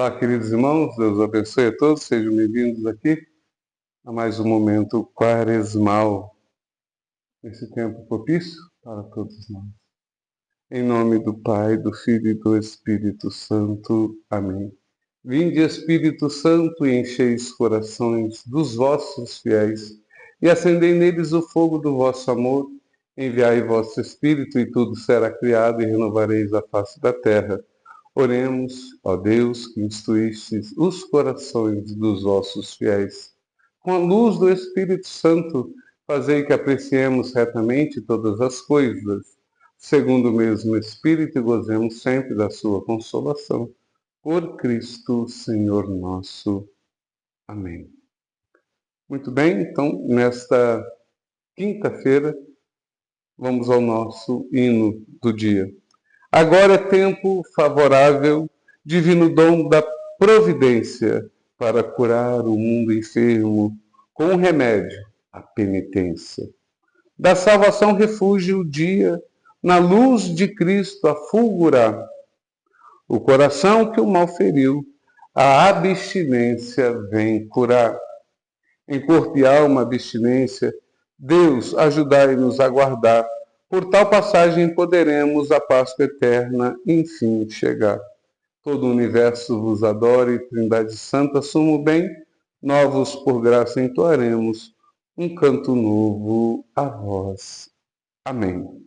Olá, queridos irmãos, Deus abençoe a todos, sejam bem-vindos aqui a mais um momento quaresmal, nesse tempo propício para todos nós. Em nome do Pai, do Filho e do Espírito Santo. Amém. Vinde, Espírito Santo, e enchei os corações dos vossos fiéis, e acendei neles o fogo do vosso amor. Enviai vosso Espírito, e tudo será criado, e renovareis a face da terra. Oremos, ó Deus, que instruístes os corações dos vossos fiéis. Com a luz do Espírito Santo, fazei que apreciemos retamente todas as coisas, segundo o mesmo Espírito, e gozemos sempre da sua consolação. Por Cristo, Senhor nosso. Amém. Muito bem, então, nesta quinta-feira, vamos ao nosso hino do dia. Agora é tempo favorável, divino dom da providência, para curar o mundo enfermo, com um remédio, a penitência. Da salvação refúgio o dia, na luz de Cristo a fulgurar. O coração que o mal feriu, a abstinência vem curar. Em corpo e alma, abstinência, Deus, ajudai-nos a guardar. Por tal passagem poderemos a Páscoa eterna, enfim, chegar. Todo o universo vos adore, Trindade Santa, sumo bem, novos por graça entoaremos, um canto novo a vós. Amém.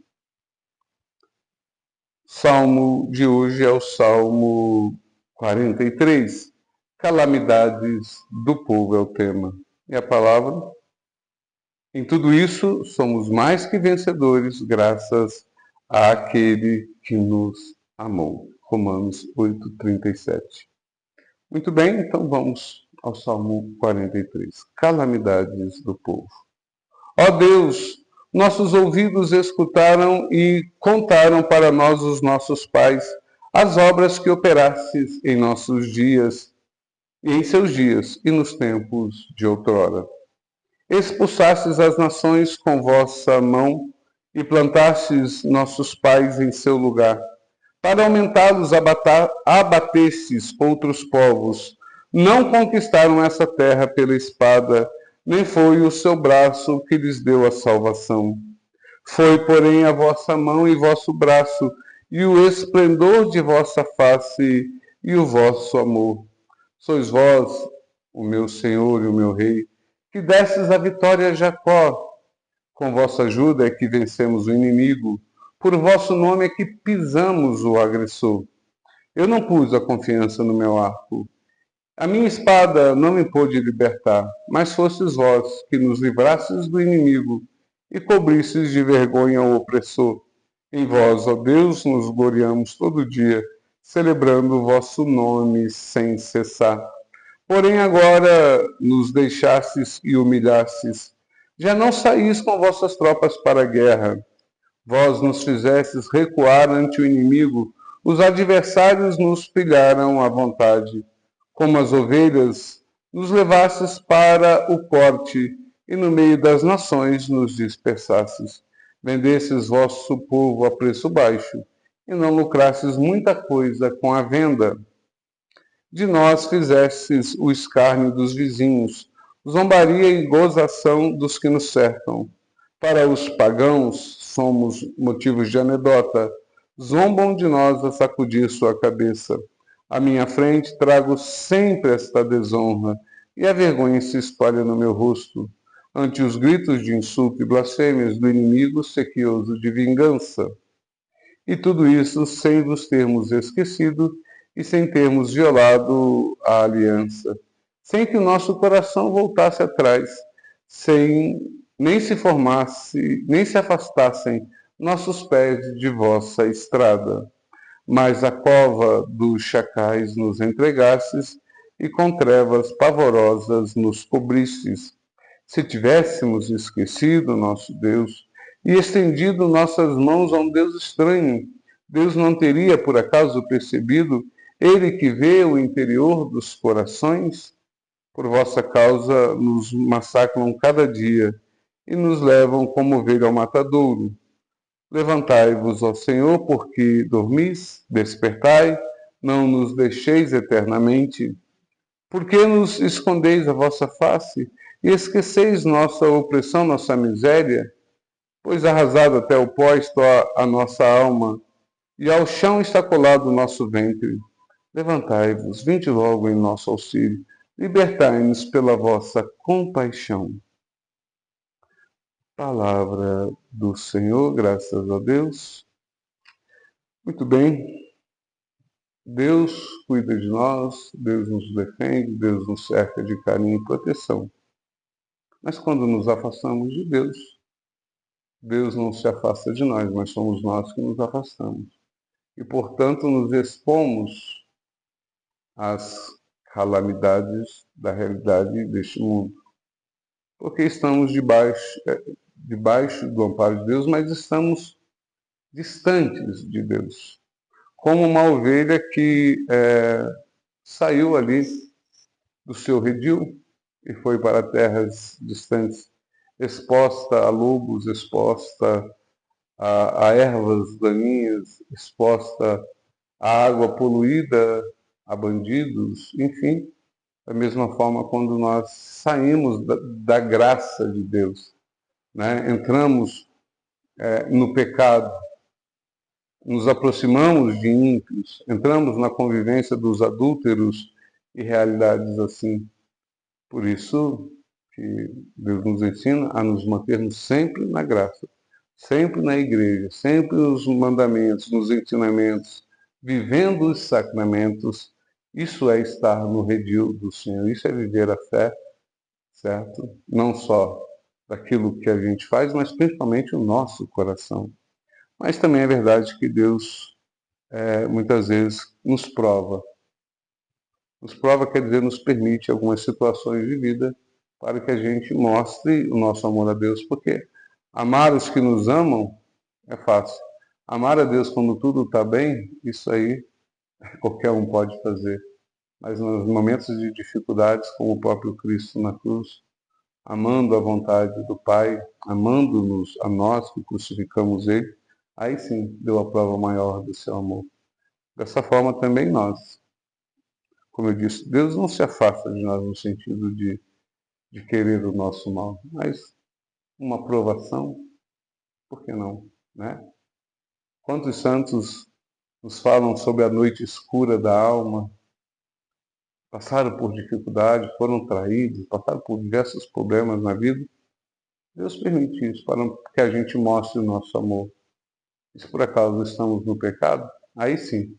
Salmo de hoje é o Salmo 43. Calamidades do povo é o tema. E a palavra? Em tudo isso, somos mais que vencedores, graças àquele que nos amou. Romanos 8:37. Muito bem, então vamos ao Salmo 43. Calamidades do povo. Ó Deus, nossos ouvidos escutaram e contaram para nós os nossos pais as obras que operastes em nossos dias, e em seus dias, e nos tempos de outrora. Expulsastes as nações com vossa mão e plantastes nossos pais em seu lugar. Para aumentá-los, abatestes outros povos. Não conquistaram essa terra pela espada, nem foi o seu braço que lhes deu a salvação. Foi, porém, a vossa mão e vosso braço, e o esplendor de vossa face e o vosso amor. Sois vós, o meu Senhor e o meu Rei, que destes a vitória a Jacó. Com vossa ajuda é que vencemos o inimigo, por vosso nome é que pisamos o agressor. Eu não pus a confiança no meu arco. A minha espada não me pôde libertar, mas fostes vós que nos livrastes do inimigo e cobristes de vergonha o opressor. Em vós, ó Deus, nos gloriamos todo dia, celebrando o vosso nome sem cessar. Porém agora nos deixastes e humilhastes. Já não saís com vossas tropas para a guerra. Vós nos fizestes recuar ante o inimigo. Os adversários nos pilharam à vontade. Como as ovelhas, nos levastes para o corte, e no meio das nações nos dispersastes. Vendestes vosso povo a preço baixo, e não lucrastes muita coisa com a venda. De nós fizestes o escárnio dos vizinhos, zombaria e gozação dos que nos cercam. Para os pagãos somos motivos de anedota, zombam de nós a sacudir sua cabeça. À minha frente trago sempre esta desonra, e a vergonha se espalha no meu rosto, ante os gritos de insulto e blasfêmias do inimigo sequioso de vingança. E tudo isso sem vos termos esquecido, e sem termos violado a aliança, sem que o nosso coração voltasse atrás, nem se afastassem nossos pés de vossa estrada. Mas a cova dos chacais nos entregastes, e com trevas pavorosas nos cobristes. Se tivéssemos esquecido nosso Deus, e estendido nossas mãos a um Deus estranho, Deus não teria por acaso percebido, Ele que vê o interior dos corações? Por vossa causa nos massacram cada dia, e nos levam como ovelha ao matadouro. Levantai-vos, ó Senhor, porque dormis, despertai, não nos deixeis eternamente? Por que nos escondeis a vossa face e esqueceis nossa opressão, nossa miséria? Pois arrasado até o pó está a nossa alma, e ao chão está colado o nosso ventre. Levantai-vos, vinde logo em nosso auxílio, libertai-nos pela vossa compaixão. Palavra do Senhor, graças a Deus. Muito bem, Deus cuida de nós, Deus nos defende, Deus nos cerca de carinho e proteção. Mas quando nos afastamos de Deus, Deus não se afasta de nós, mas somos nós que nos afastamos. E, portanto, nos expomos às calamidades da realidade deste mundo. Porque estamos debaixo do amparo de Deus, mas estamos distantes de Deus. Como uma ovelha que saiu ali do seu redil e foi para terras distantes, exposta a lobos, exposta a ervas daninhas, exposta a água poluída, a bandidos, enfim. Da mesma forma, quando nós saímos da graça de Deus, né? Entramos no pecado, nos aproximamos de ímpios, entramos na convivência dos adúlteros e realidades assim. Por isso que Deus nos ensina a nos mantermos sempre na graça, sempre na igreja, sempre nos mandamentos, nos ensinamentos, vivendo os sacramentos. Isso é estar no redil do Senhor, isso é viver a fé, certo? Não só daquilo que a gente faz, mas principalmente o nosso coração. Mas também é verdade que Deus muitas vezes nos prova. Nos prova, quer dizer, nos permite algumas situações de vida para que a gente mostre o nosso amor a Deus, porque amar os que nos amam é fácil. Amar a Deus quando tudo está bem, isso aí qualquer um pode fazer. Mas nos momentos de dificuldades, como o próprio Cristo na cruz, amando a vontade do Pai, amando-nos a nós que crucificamos Ele, aí sim deu a prova maior do seu amor. Dessa forma também nós. Como eu disse, Deus não se afasta de nós no sentido de querer o nosso mal, mas uma aprovação, por que não, né? Quantos santos nos falam sobre a noite escura da alma, passaram por dificuldades, foram traídos, passaram por diversos problemas na vida. Deus permite isso para que a gente mostre o nosso amor. E se por acaso estamos no pecado, aí sim,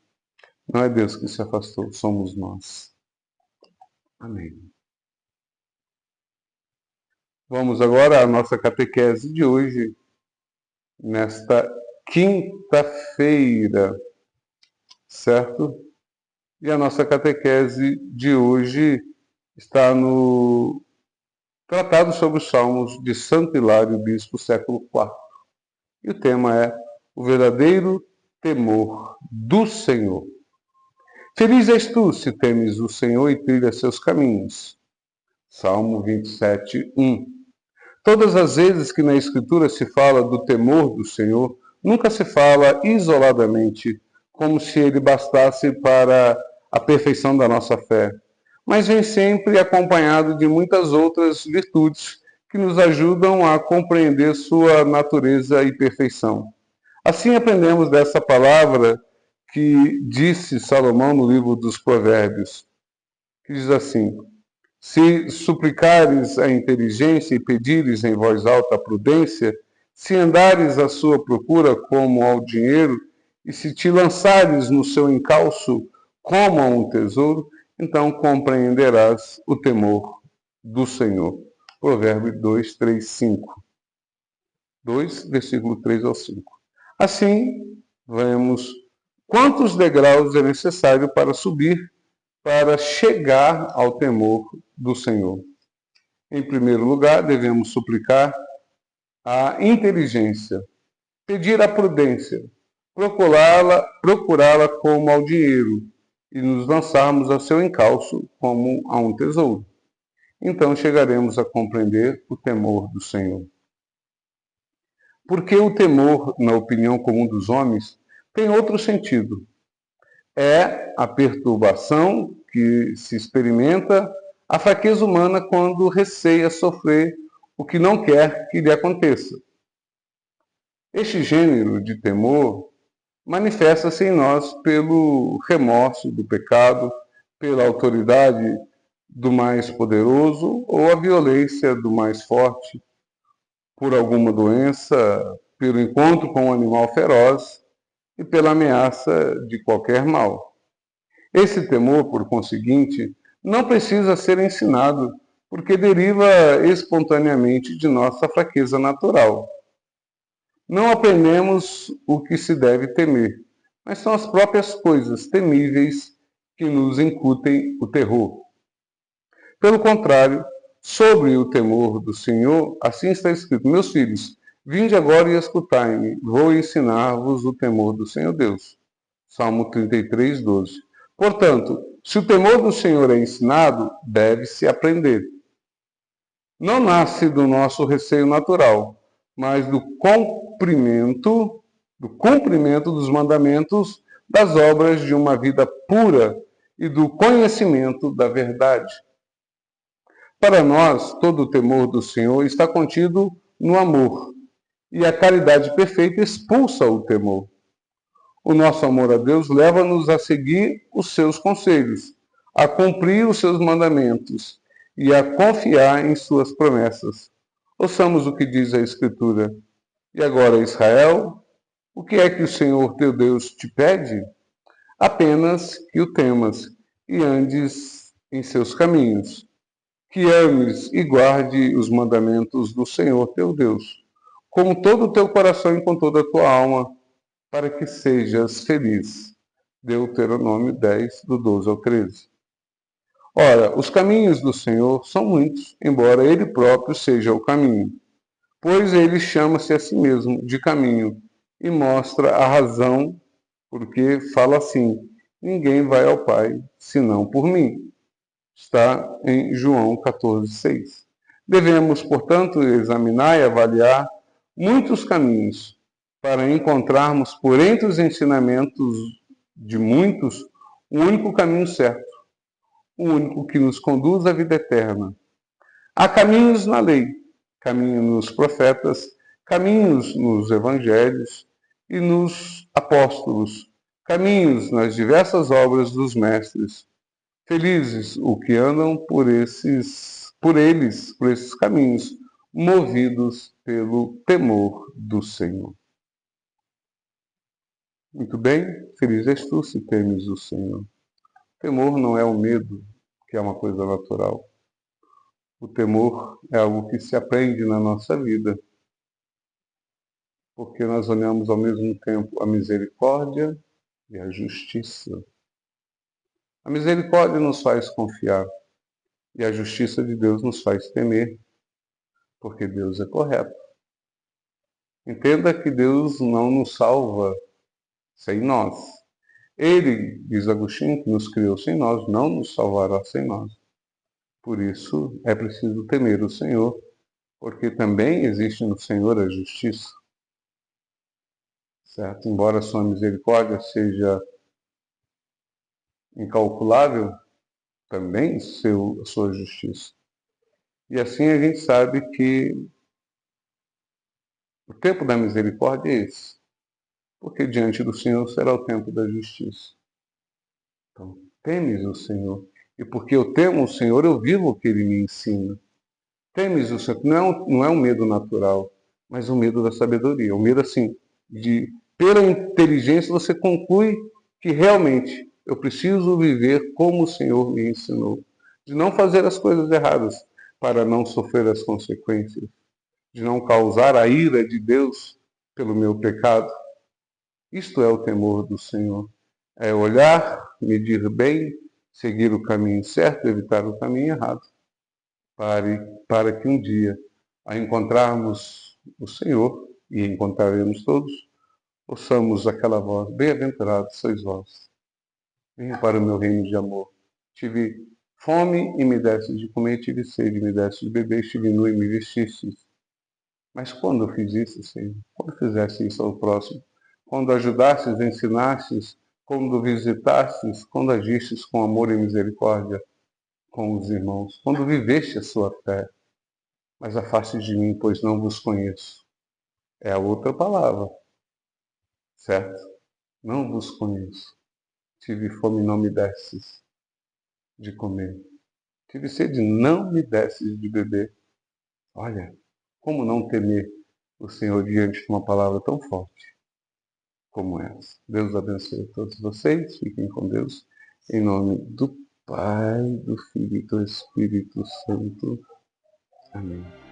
não é Deus que se afastou, somos nós. Amém. Vamos agora à nossa catequese de hoje, nesta quinta-feira, certo? E a nossa catequese de hoje está no Tratado sobre os Salmos de Santo Hilário, Bispo, século IV. E o tema é o verdadeiro temor do Senhor. Feliz és tu se temes o Senhor e trilhas seus caminhos. Salmo 27, 1. Todas as vezes que na Escritura se fala do temor do Senhor, nunca se fala isoladamente, como se ele bastasse para a perfeição da nossa fé, mas vem sempre acompanhado de muitas outras virtudes que nos ajudam a compreender sua natureza e perfeição. Assim aprendemos dessa palavra que disse Salomão no livro dos Provérbios, que diz assim: se suplicares a inteligência e pedires em voz alta a prudência, se andares à sua procura como ao dinheiro, e se te lançares no seu encalço como a um tesouro, então compreenderás o temor do Senhor. Provérbio 2, 3, 5. 2, versículo 3 ao 5. Assim, vemos quantos degraus é necessário para subir, para chegar ao temor do Senhor. Em primeiro lugar, devemos suplicar a inteligência, pedir a prudência, procurá-la como ao dinheiro e nos lançarmos a seu encalço como a um tesouro. Então chegaremos a compreender o temor do Senhor. Porque o temor, na opinião comum dos homens, tem outro sentido. É a perturbação que se experimenta a fraqueza humana quando receia sofrer o que não quer que lhe aconteça. Este gênero de temor manifesta-se em nós pelo remorso do pecado, pela autoridade do mais poderoso ou a violência do mais forte, por alguma doença, pelo encontro com um animal feroz e pela ameaça de qualquer mal. Esse temor, por conseguinte, não precisa ser ensinado, porque deriva espontaneamente de nossa fraqueza natural. Não aprendemos o que se deve temer, mas são as próprias coisas temíveis que nos incutem o terror. Pelo contrário, sobre o temor do Senhor, assim está escrito: meus filhos, vinde agora e escutai-me, vou ensinar-vos o temor do Senhor Deus. Salmo 33, 12. Portanto, se o temor do Senhor é ensinado, deve-se aprender. Não nasce do nosso receio natural, mas do cumprimento dos mandamentos, das obras de uma vida pura e do conhecimento da verdade. Para nós, todo o temor do Senhor está contido no amor, e a caridade perfeita expulsa o temor. O nosso amor a Deus leva-nos a seguir os seus conselhos, a cumprir os seus mandamentos e a confiar em suas promessas. Ouçamos o que diz a Escritura. E agora, Israel, o que é que o Senhor teu Deus te pede? Apenas que o temas e andes em seus caminhos, que ames e guarde os mandamentos do Senhor teu Deus, com todo o teu coração e com toda a tua alma, para que sejas feliz. Deuteronômio 10, do 12 ao 13. Ora, os caminhos do Senhor são muitos, embora Ele próprio seja o caminho, pois Ele chama-se a si mesmo de caminho e mostra a razão porque fala assim: ninguém vai ao Pai senão por mim. Está em João 14, 6. Devemos, portanto, examinar e avaliar muitos caminhos para encontrarmos, por entre os ensinamentos de muitos, o único caminho certo, o único que nos conduz à vida eterna. Há caminhos na lei, caminhos nos profetas, caminhos nos evangelhos e nos apóstolos, caminhos nas diversas obras dos mestres. Felizes os que andam por esses caminhos, movidos pelo temor do Senhor. Muito bem, feliz és tu se temes o Senhor. Temor não é o medo, que é uma coisa natural. O temor é algo que se aprende na nossa vida, porque nós olhamos ao mesmo tempo a misericórdia e a justiça. A misericórdia nos faz confiar e a justiça de Deus nos faz temer, porque Deus é correto. Entenda que Deus não nos salva sem nós. Ele, diz Agostinho, que nos criou sem nós, não nos salvará sem nós. Por isso é preciso temer o Senhor, porque também existe no Senhor a justiça. Certo? Embora a sua misericórdia seja incalculável, também a sua justiça. E assim a gente sabe que o tempo da misericórdia é esse, porque diante do Senhor será o tempo da justiça. Então, temes o Senhor. E porque eu temo o Senhor, eu vivo o que Ele me ensina. Temes o Senhor. Não é um medo natural, mas um medo da sabedoria. Um medo, assim, pela inteligência, você conclui que realmente eu preciso viver como o Senhor me ensinou. De não fazer as coisas erradas, para não sofrer as consequências. De não causar a ira de Deus pelo meu pecado. Isto é o temor do Senhor. É olhar, medir bem, seguir o caminho certo, evitar o caminho errado, para que um dia, a encontrarmos o Senhor, e encontraremos todos, ouçamos aquela voz: bem-aventurados sois vós, venha para o meu reino de amor. Tive fome e me deste de comer, tive sede e me deste de beber, estive nu e me vestistes. Mas quando eu fiz isso, Senhor? Quando fizeste isso ao próximo? Quando ajudastes, ensinastes, quando visitastes, quando agistes com amor e misericórdia com os irmãos, quando viveste a sua fé. Mas afaste de mim, pois não vos conheço. É a outra palavra, certo? Não vos conheço. Tive fome, não me destes de comer. Tive sede, não me destes de beber. Olha, como não temer o Senhor diante de uma palavra tão forte como essa? Deus abençoe a todos vocês. Fiquem com Deus. Em nome do Pai, do Filho e do Espírito Santo. Amém.